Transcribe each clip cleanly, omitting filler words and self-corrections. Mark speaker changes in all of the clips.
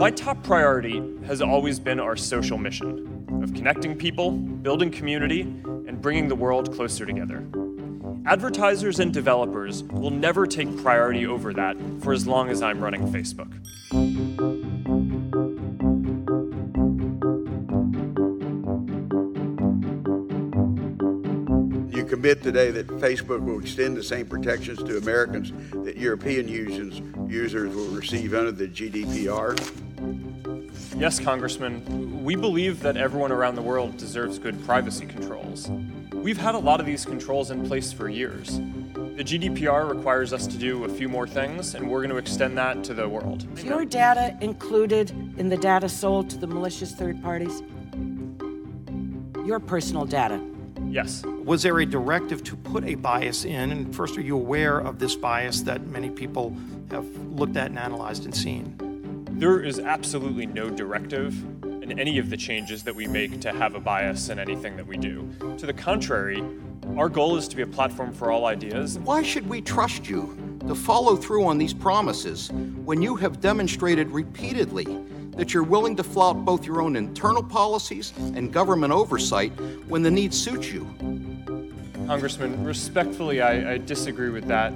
Speaker 1: My top priority has always been our social mission of connecting people, building community, and bringing the world closer together. Advertisers and developers will never take priority over that for as long as I'm running Facebook.
Speaker 2: You commit today that Facebook will extend the same protections to Americans that European users will receive under the GDPR?
Speaker 1: Yes, Congressman. We believe that everyone around the world deserves good privacy controls. We've had a lot of these controls in place for years. The GDPR requires us to do a few more things, and we're going to extend that to the world.
Speaker 3: Is your data included in the data sold to the malicious third parties? Your personal data?
Speaker 1: Yes.
Speaker 4: Was there a directive to put a bias in? And first, are you aware of this bias that many people have looked at and analyzed and seen?
Speaker 1: There is absolutely no directive in any of the changes that we make to have a bias in anything that we do. To the contrary, our goal is to be a platform for all ideas.
Speaker 5: Why should we trust you to follow through on these promises when you have demonstrated repeatedly that you're willing to flout both your own internal policies and government oversight when the need suits you?
Speaker 1: Congressman, respectfully, I disagree with that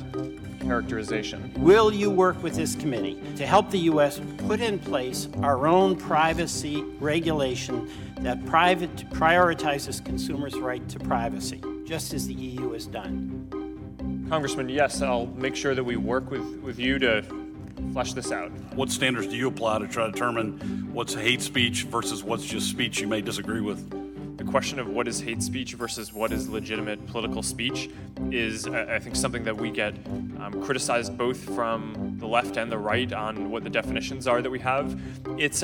Speaker 1: characterization.
Speaker 6: Will you work with this committee to help the U.S. put in place our own privacy regulation that prioritizes consumers' right to privacy, just as the EU has done?
Speaker 1: Congressman, yes, I'll make sure that we work with you to flesh this out.
Speaker 7: What standards do you apply to try to determine what's hate speech versus what's just speech you may disagree with?
Speaker 1: The question of what is hate speech versus what is legitimate political speech is, I think, something that we get criticized both from the left and the right on what the definitions are that we have. It's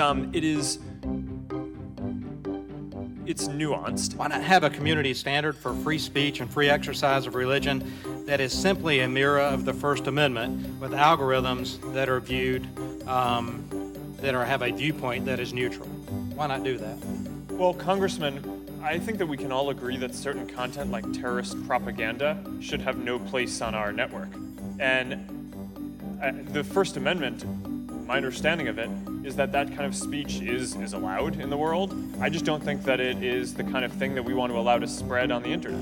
Speaker 1: nuanced.
Speaker 8: Why not have a community standard for free speech and free exercise of religion that is simply a mirror of the First Amendment with algorithms that are viewed, have a viewpoint that is neutral? Why not do that?
Speaker 1: Well, Congressman, I think that we can all agree that certain content like terrorist propaganda should have no place on our network. And the First Amendment, my understanding of it, is that that kind of speech is allowed in the world. I just don't think that it is the kind of thing that we want to allow to spread on the internet.